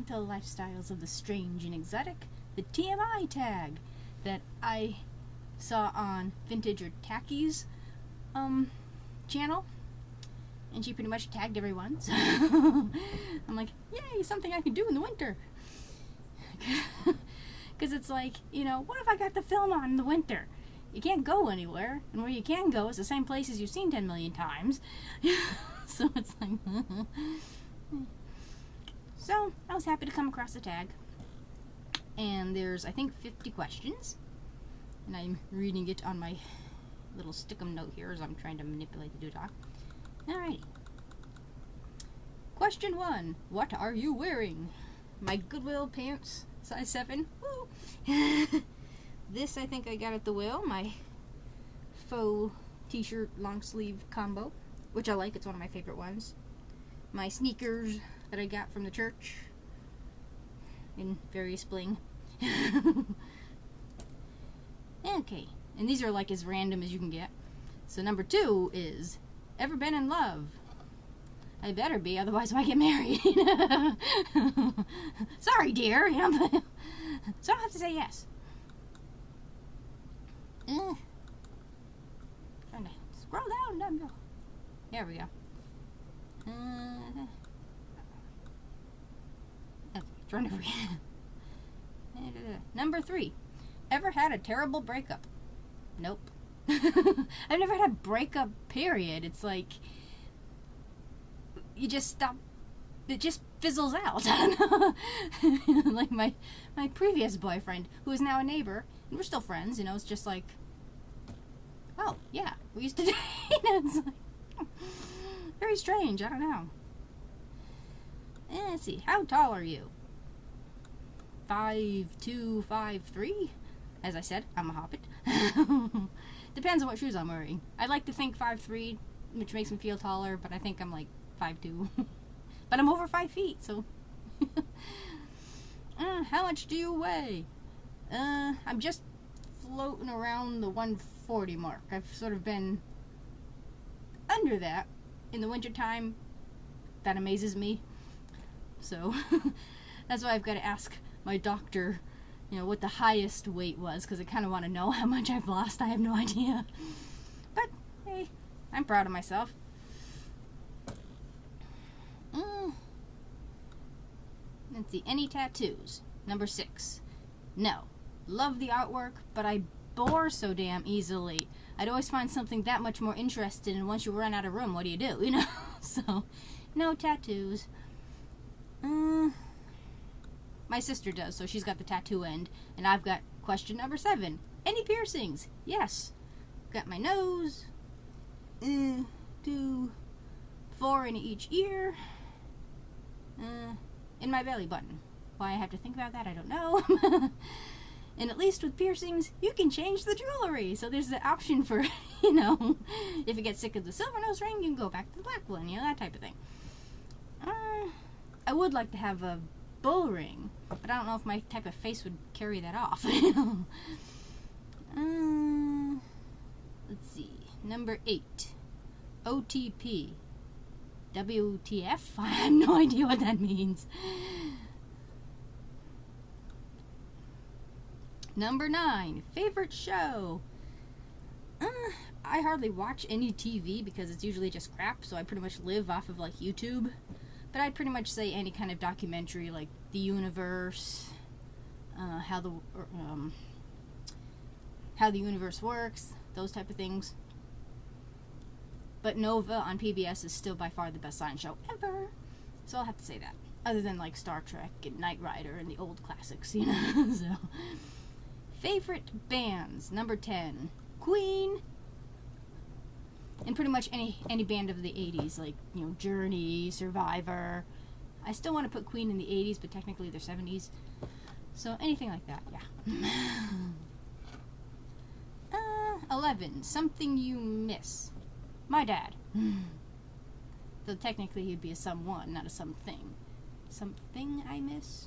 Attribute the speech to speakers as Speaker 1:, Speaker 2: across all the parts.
Speaker 1: into the lifestyles of the strange and exotic, the Tmi Tag that I saw on Vintage or Tacky's channel, and she pretty much tagged everyone. So I'm like, yay, something I can do in the winter. Because it's like, you know, what if I got the film on in the winter? You can't go anywhere, and where you can go is the same places you've seen 10 million times. So it's like, so I was happy to come across the tag, and there's, I think, 50 questions, and I'm reading it on my little stickum note here as I'm trying to manipulate the doodah. Alrighty. Question 1. What are you wearing? My Goodwill pants, size 7. Woo! This I think I got at the Will, my faux t-shirt long sleeve combo, which I like, it's one of my favorite ones. My sneakers that I got from the church in various bling. Okay, and these are like as random as you can get. So number 2 is, ever been in love? I better be, otherwise why get married? Sorry, dear. You know, so I don't have to say yes. Trying to scroll down. There we go. Trying to forget. Number 3. Ever had a terrible breakup? Nope. I've never had a breakup, period. It's like, you just stop, it just fizzles out. Like my previous boyfriend, who is now a neighbor, and we're still friends, you know, it's just like, oh, yeah, we used to date. It's like, very strange, I don't know. Let's see, how tall are you? 5'2", 5'3". As I said, I'm a hobbit. Depends on what shoes I'm wearing. I like to think 5'3", which makes me feel taller, but I think I'm like 5'2". But I'm over 5 feet, so. How much do you weigh? I'm just floating around the 140 mark. I've sort of been under that in the wintertime. That amazes me. So, that's why I've got to ask my doctor, you know, what the highest weight was, because I kind of want to know how much I've lost. I have no idea. But, hey, I'm proud of myself. Let's see, any tattoos? Number 6. No. Love the artwork, but I bore so damn easily. I'd always find something that much more interesting, and once you run out of room, what do? You know? So, no tattoos. My sister does, so she's got the tattoo end, and I've got question number 7. Any piercings? Yes. Got my nose, 2, 4 in each ear, in my belly button. Why I have to think about that, I don't know. And at least with piercings, you can change the jewelry. So there's the option for, you know, if you get sick of the silver nose ring, you can go back to the black one, you know, that type of thing. I would like to have a bull ring, but I don't know if my type of face would carry that off. Let's see. Number 8. OTP. WTF? I have no idea what that means. Number 9. Favorite show. I hardly watch any TV because it's usually just crap, so I pretty much live off of like YouTube. But I'd pretty much say any kind of documentary, like the universe, how the universe works, those type of things. But Nova on PBS is still by far the best science show ever. So I'll have to say that. Other than like Star Trek and Knight Rider and the old classics, you know. So, favorite bands. Number 10. Queen. And pretty much any band of the 80s, like, you know, Journey, Survivor. I still want to put Queen in the 80s, but technically they're 70s. So anything like that, yeah. 11. Something you miss. My dad. Though technically he'd be a someone, not a something. Something I miss?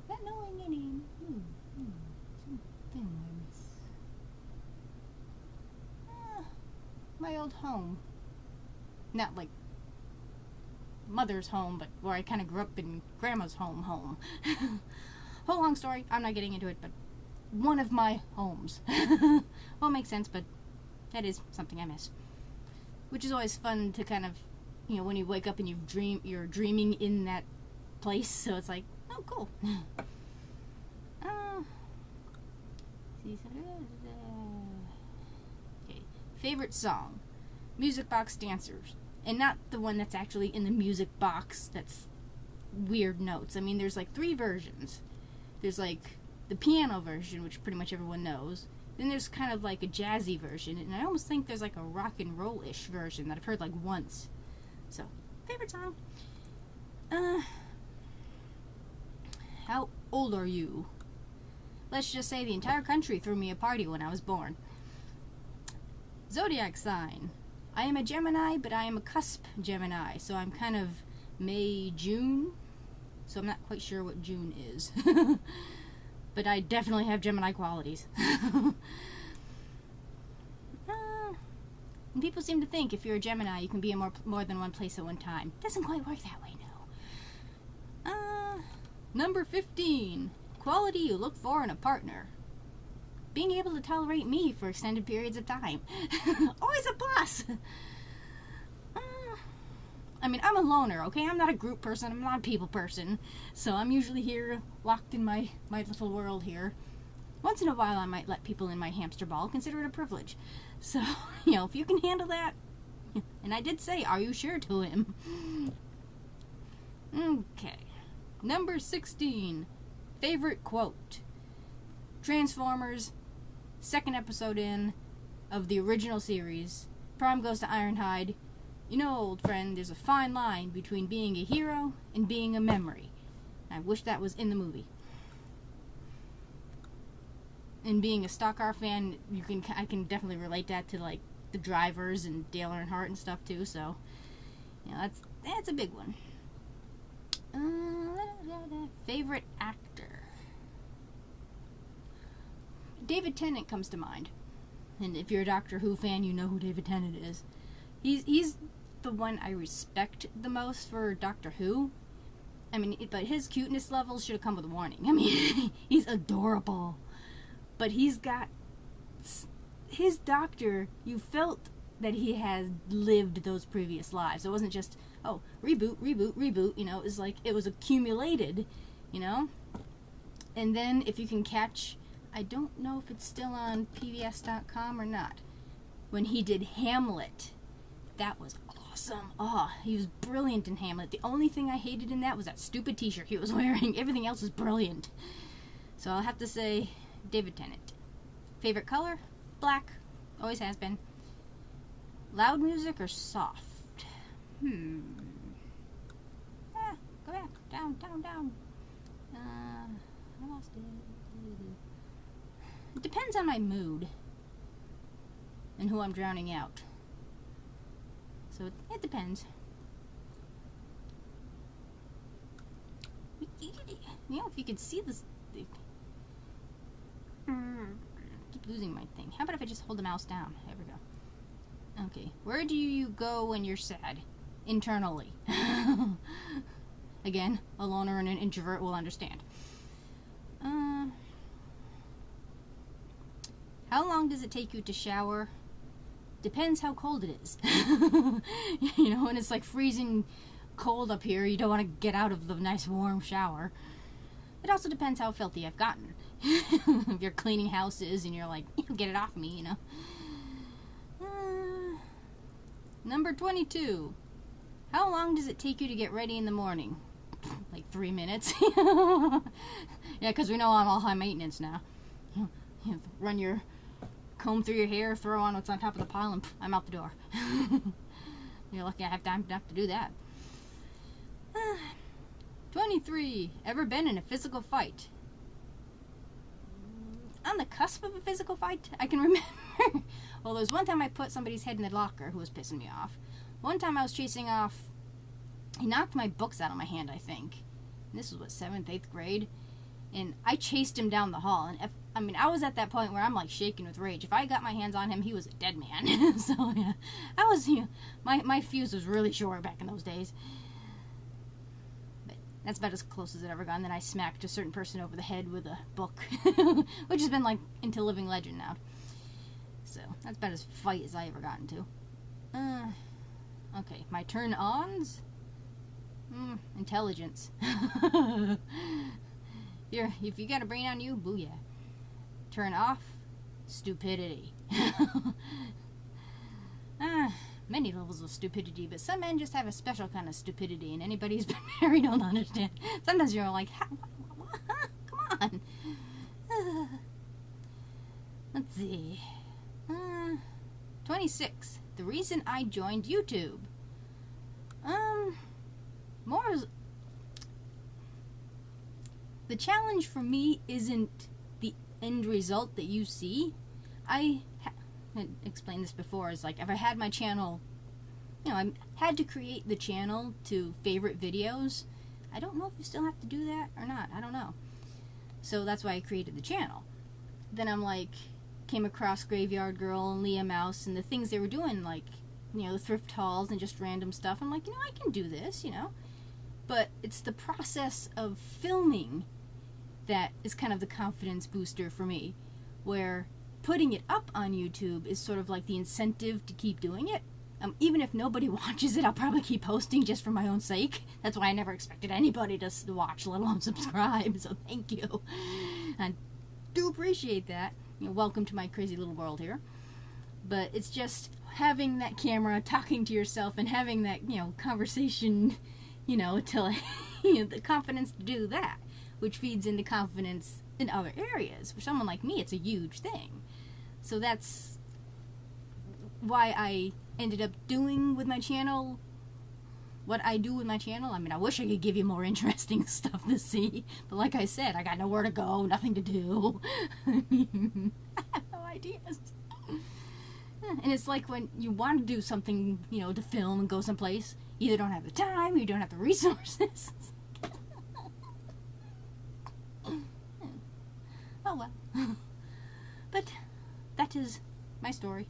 Speaker 1: Not knowing any. Something I miss. My old home. Not like mother's home, but where I kind of grew up in grandma's home. Whole long story, I'm not getting into it, but one of my homes. Well, it makes sense, but that is something I miss. Which is always fun to kind of, you know, when you wake up and you're dreaming in that place, so it's like, oh, cool. Okay. Favorite song? Music Box Dancers. And not the one that's actually in the music box that's weird notes. I mean, there's like 3 versions. There's like the piano version, which pretty much everyone knows. Then there's kind of like a jazzy version, and I almost think there's like a rock and roll-ish version that I've heard like once. So, favorite song? How old are you? Let's just say the entire country threw me a party when I was born. Zodiac sign. I am a Gemini, but I am a cusp Gemini, so I'm kind of May, June. So I'm not quite sure what June is. But I definitely have Gemini qualities. And people seem to think if you're a Gemini, you can be in more than one place at one time. Doesn't quite work that way, no. Number 15. Quality you look for in a partner. Being able to tolerate me for extended periods of time. Always a plus. I mean, I'm a loner, okay? I'm not a group person. I'm not a people person. So I'm usually here, locked in my little world here. Once in a while, I might let people in my hamster ball. Consider it a privilege. So, you know, if you can handle that. And I did say, are you sure to him? Okay. Number 16. Favorite quote. Transformers, 2nd episode in of the original series. Prime goes to Ironhide. You know, old friend, there's a fine line between being a hero and being a memory. I wish that was in the movie. And being a stock car fan, I can definitely relate that to like the drivers and Dale Earnhardt and stuff too. So, you know, that's a big one. Favorite actor. David Tennant comes to mind. And if you're a Doctor Who fan, you know who David Tennant is. He's the one I respect the most for Doctor Who. I mean, but his cuteness levels should have come with a warning. I mean, he's adorable. But he's got... His Doctor, you felt that he had lived those previous lives. It wasn't just, oh, reboot, you know. It was like, it was accumulated, you know. And then, if you can catch... I don't know if it's still on PBS.com or not. When he did Hamlet, that was awesome. Oh, he was brilliant in Hamlet. The only thing I hated in that was that stupid t-shirt he was wearing. Everything else was brilliant. So I'll have to say David Tennant. Favorite color? Black. Always has been. Loud music or soft? Go back. Down. I lost it. It depends on my mood and who I'm drowning out. So it depends. You know, if you could see this... I keep losing my thing. How about if I just hold the mouse down? There we go. Okay. Where do you go when you're sad? Internally. Again, a loner and an introvert will understand. How long does it take you to shower? Depends how cold it is. You know, when it's like freezing cold up here, you don't want to get out of the nice warm shower. It also depends how filthy I've gotten. If you're cleaning houses and you're like, get it off me, you know. Number 22. How long does it take you to get ready in the morning? Like 3 minutes. Yeah, because we know I'm all high maintenance now. You run your comb through your hair, throw on what's on top of the pile, and I'm out the door. You're lucky I have time enough to do that. 23. Ever been in a physical fight? On the cusp of a physical fight? I can remember. Well, there was one time I put somebody's head in the locker who was pissing me off. One time I was chasing off... He knocked my books out of my hand, I think. And this was, what, 7th, 8th grade? And I chased him down the hall. And I was at that point where I'm like shaking with rage. If I got my hands on him, he was a dead man. So, yeah. My fuse was really short back in those days. That's about as close as it ever gone. Then I smacked a certain person over the head with a book, which has been like into living legend now. So that's about as fight as I ever got into. Okay, my turn-ons. Intelligence. If you got a brain on you, booyah. Turn off, stupidity. Many levels of stupidity, but some men just have a special kind of stupidity, and anybody who's been married don't understand. Sometimes you're like, come on. Let's see. 26. The reason I joined YouTube. The challenge for me isn't the end result that you see. I explained this before, is like if I had my channel, I had to create the channel to favorite videos. I don't know if you still have to do that or not. I don't know. So that's why I created the channel. Then I'm like, came across Graveyard Girl and Leah Mouse and the things they were doing, like, thrift hauls and just random stuff. I'm like, I can do this, But it's the process of filming that is kind of the confidence booster for me, where putting it up on YouTube is sort of like the incentive to keep doing it. Even if nobody watches it, I'll probably keep posting just for my own sake. That's why I never expected anybody to watch, let alone subscribe, so thank you. I do appreciate that. Welcome to my crazy little world here. But it's just having that camera, talking to yourself, and having that, conversation, till the confidence to do that, which feeds into confidence in other areas. For someone like me, it's a huge thing. So that's why I ended up doing with my channel what I do with my channel. I mean, I wish I could give you more interesting stuff to see, but like I said, I got nowhere to go, nothing to do. I have no ideas. And it's like when you want to do something, to film and go someplace, you either don't have the time, you don't have the resources. Oh well. But that is my story.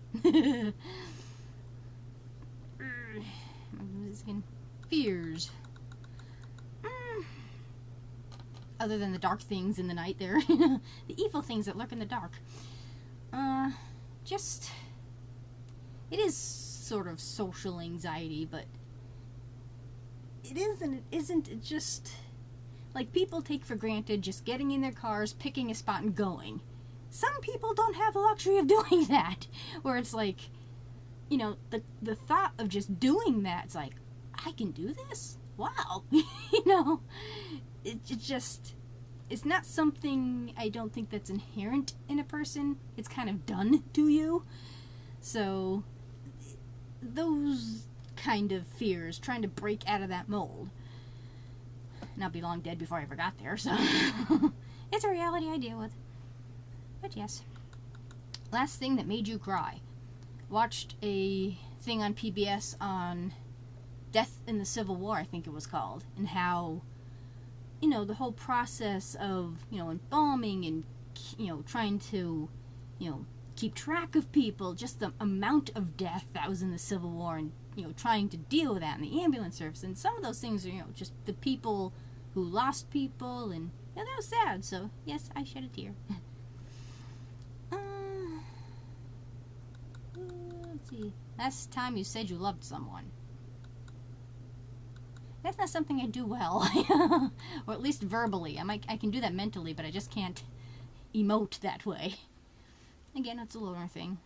Speaker 1: Fears. Other than the dark things in the night there. The evil things that lurk in the dark. It is sort of social anxiety, but it is and it isn't. It just, like, people take for granted just getting in their cars, picking a spot, and going. Some people don't have the luxury of doing that, where it's like, the thought of just doing that, it's like, I can do this? Wow. It's not something I don't think that's inherent in a person. It's kind of done to you. So, those kind of fears, trying to break out of that mold. And I'll be long dead before I ever got there, so it's a reality I deal with. But yes. Last thing that made you cry. Watched a thing on PBS on Death in the Civil War, I think it was called, and how, the whole process of, embalming and, trying to, keep track of people, just the amount of death that was in the Civil War, and, trying to deal with that in the ambulance service, and some of those things are, just the people who lost people, and, that was sad, so, yes, I shed a tear. Let's see. Last time you said you loved someone. That's not something I do well, or at least verbally. I can do that mentally, but I just can't emote that way. Again, that's a loner thing.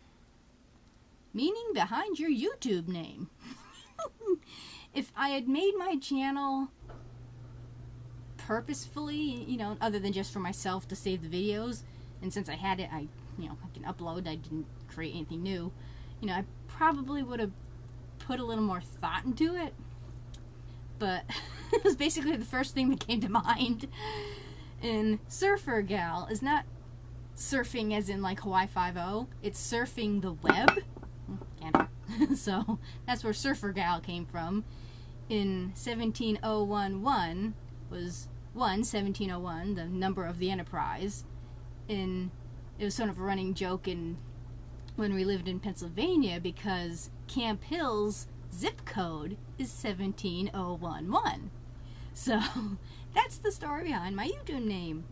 Speaker 1: Meaning behind your YouTube name. If I had made my channel purposefully, other than just for myself to save the videos, and since I had it, I can upload. I didn't create anything new. I probably would have put a little more thought into it. But it was basically the first thing that came to mind. And Surfer Gal is not surfing as in like Hawaii 5-0. It's surfing the web. So that's where Surfer Gal came from. In 17011 was 1701, the number of the Enterprise. And it was sort of a running joke when we lived in Pennsylvania, because Camp Hill's zip code is 17011. So that's the story behind my YouTube name.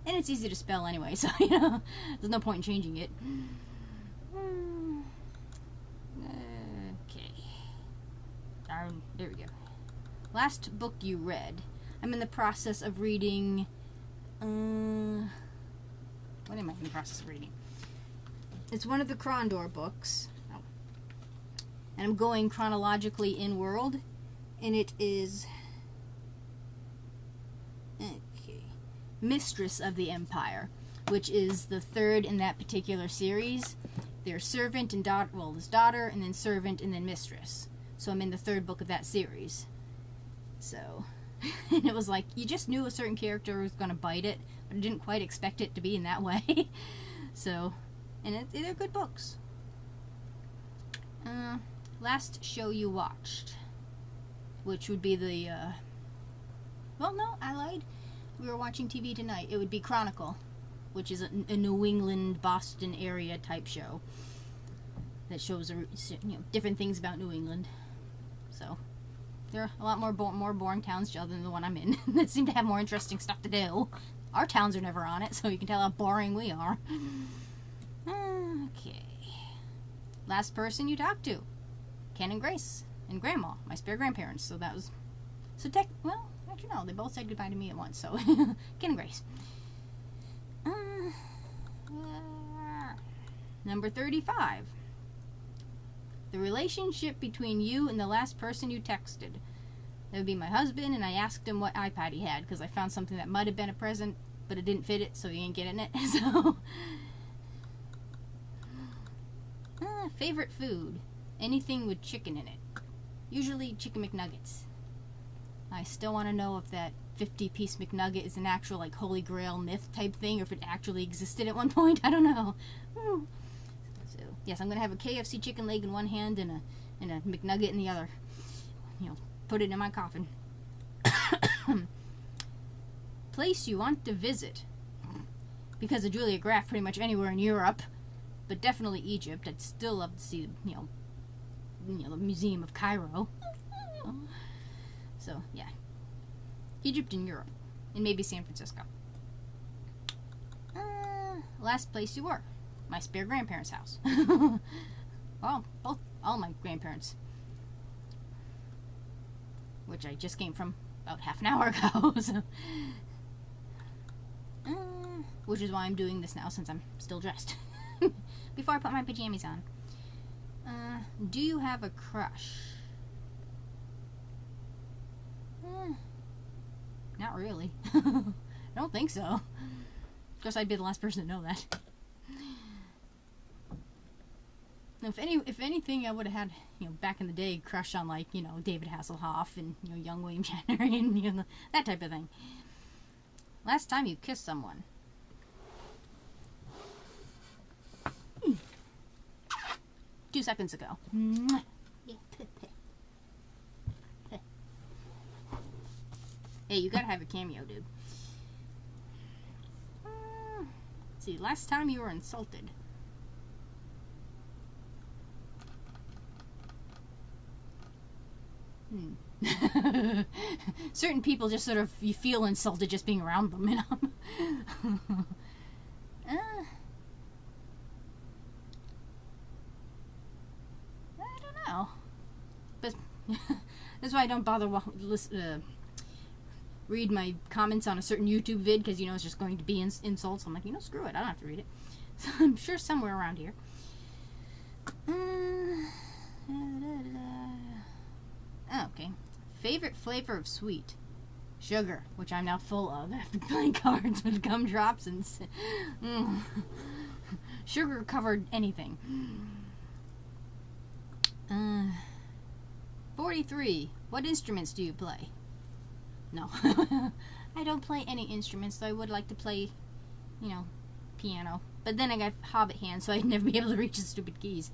Speaker 1: And it's easy to spell anyway, so there's no point in changing it. Okay. There we go. Last book you read. I'm in the process of reading. What am I in the process of reading? It's one of the Krondor books. Oh. And I'm going chronologically in world. And it is. Okay. Mistress of the Empire, which is the third in that particular series. There's servant and daughter, well, there's daughter, and then servant, and then mistress. So I'm in the third book of that series. So, and it was like, you just knew a certain character was going to bite it, but I didn't quite expect it to be in that way. So, and they're good books. Last show you watched, which would be the, well, no, I lied. We were watching TV tonight. It would be Chronicle, which is a New England, Boston area type show that shows different things about New England. So there are a lot more boring towns other than the one I'm in that seem to have more interesting stuff to do. Our towns are never on it, so you can tell how boring we are. Okay. Last person you talked to, Ken and Grace and Grandma, my spare grandparents. So that was well. Actually, no, they both said goodbye to me at once, so Ken and Grace. Number 35. The relationship between you and the last person you texted. That would be my husband, and I asked him what iPad he had, because I found something that might have been a present, but it didn't fit it, so he ain't getting it. So, favorite food. Anything with chicken in it. Usually chicken McNuggets. I still want to know if that 50-piece McNugget is an actual, like, Holy Grail myth type thing, or if it actually existed at one point. I don't know. So, yes, I'm going to have a KFC chicken leg in one hand and a McNugget in the other. Put it in my coffin. Place you want to visit. Because of Julia Graff, pretty much anywhere in Europe, but definitely Egypt. I'd still love to see, the Museum of Cairo. So, yeah. Egypt and Europe. And maybe San Francisco. Last place you were. My spare grandparents' house. Well, all my grandparents. Which I just came from about half an hour ago. So, which is why I'm doing this now, since I'm still dressed. Before I put my pajamas on. Do you have a crush? Not really. I don't think so. Of course, I'd be the last person to know that. If anything, I would have had, back in the day, crush on, like, David Hasselhoff and, young William Shatner and, that type of thing. Last time you kissed someone. 2 seconds ago. Hey, you gotta have a cameo, dude. Let's see, last time you were insulted. Certain people just sort of, you feel insulted just being around them, I don't know. But that's why I don't bother read my comments on a certain YouTube vid, because it's just going to be insults. I'm like, screw it, I don't have to read it. So I'm sure somewhere around here. Okay. Favorite flavor of sweet? Sugar, which I'm now full of after playing cards with gumdrops and sugar covered anything. 43. What instruments do you play? No. I don't play any instruments, though I would like to play, piano. But then I got hobbit hands, so I'd never be able to reach the stupid keys.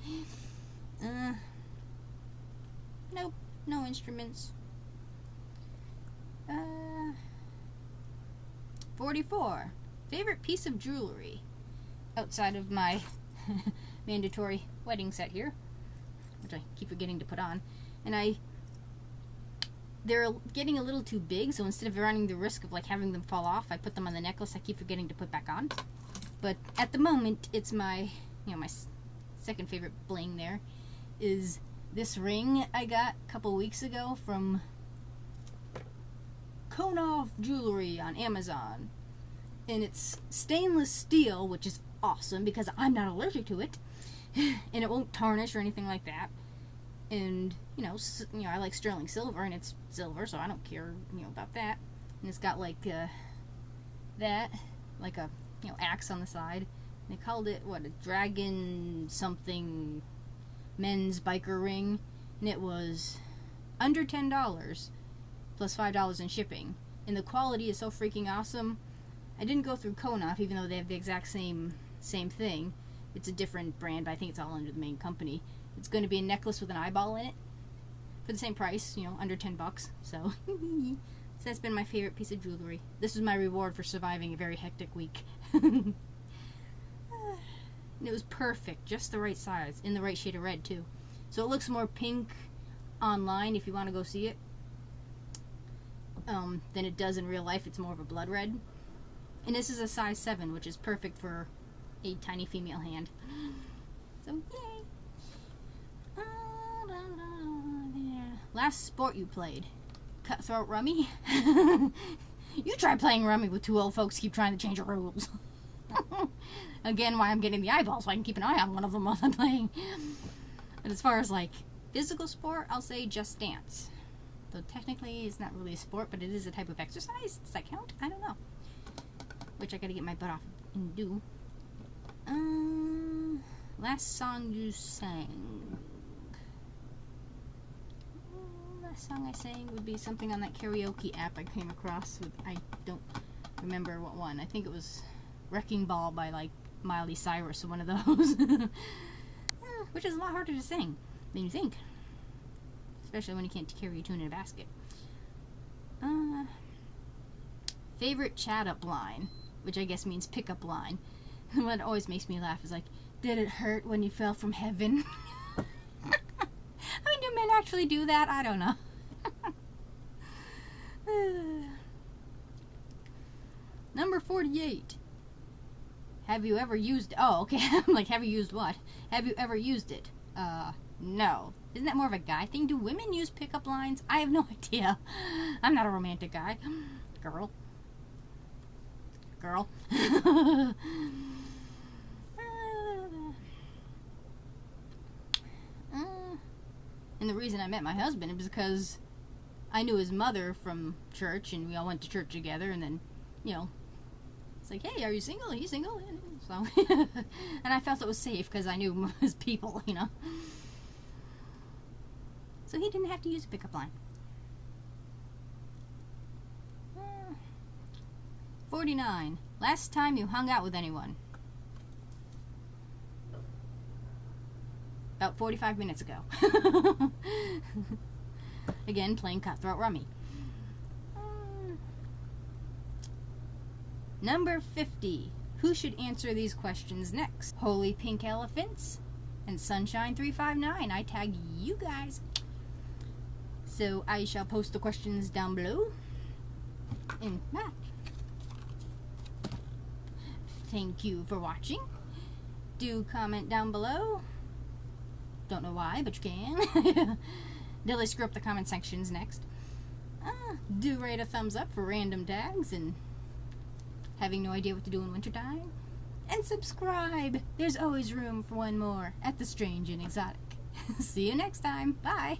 Speaker 1: Nope. No instruments. 44. Favorite piece of jewelry? Outside of my mandatory wedding set here, which I keep forgetting to put on. And I they're getting a little too big, so instead of running the risk of like having them fall off, I put them on the necklace. I keep forgetting to put back on. But at the moment, it's my, my second favorite bling there is this ring I got a couple weeks ago from Konoff Jewelry on Amazon. And it's stainless steel, which is awesome because I'm not allergic to it. And it won't tarnish or anything like that. And, I like sterling silver, and it's silver, so I don't care, about that. And it's got, like, that, like a, axe on the side. And they called it, a dragon something men's biker ring. And it was under $10, plus $5 in shipping. And the quality is so freaking awesome. I didn't go through Konoff, even though they have the exact same thing. It's a different brand, but I think it's all under the main company. It's going to be a necklace with an eyeball in it for the same price, under $10. So that's been my favorite piece of jewelry. This is my reward for surviving a very hectic week. And it was perfect, just the right size, in the right shade of red too. So it looks more pink online if you want to go see it than it does in real life. It's more of a blood red. And this is a size 7, which is perfect for a tiny female hand. So yay! Last sport you played. Cutthroat rummy? You try playing rummy with two old folks keep trying to change the rules. Again, why I'm getting the eyeball so I can keep an eye on one of them while I'm playing. But as far as like physical sport, I'll say Just Dance. Though technically it's not really a sport, but it is a type of exercise. Does that count? I don't know. Which I gotta get my butt off and do. Last song you sang. Last song I sang would be something on that karaoke app I came across with, I don't remember what one. I think it was Wrecking Ball by like Miley Cyrus or one of those. Which is a lot harder to sing than you think. Especially when you can't carry a tune in a basket. Favorite chat up line, which I guess means pickup line. What always makes me laugh is like, did it hurt when you fell from heaven? I mean, do men actually do that? I don't know. Number 48. Have you ever used... Oh, okay. I'm like, have you used what? Have you ever used it? No. Isn't that more of a guy thing? Do women use pickup lines? I have no idea. I'm not a romantic guy. Girl. And the reason I met my husband is because I knew his mother from church, and we all went to church together, and then, it's like, hey, are you single? Are you single? So, and I felt it was safe because I knew his people, So he didn't have to use a pickup line. 49. Last time you hung out with anyone. About 45 minutes ago. Again, playing Cutthroat Rummy. Number 50. Who should answer these questions next? Holy Pink Elephants and Sunshine359. I tag you guys. So I shall post the questions down below. And that. Thank you for watching. Do comment down below. Don't know why, but you can. They'll screw up the comment sections next. Do rate a thumbs up for random tags and having no idea what to do in wintertime. And subscribe. There's always room for one more at the Strange and Exotic. See you next time. Bye.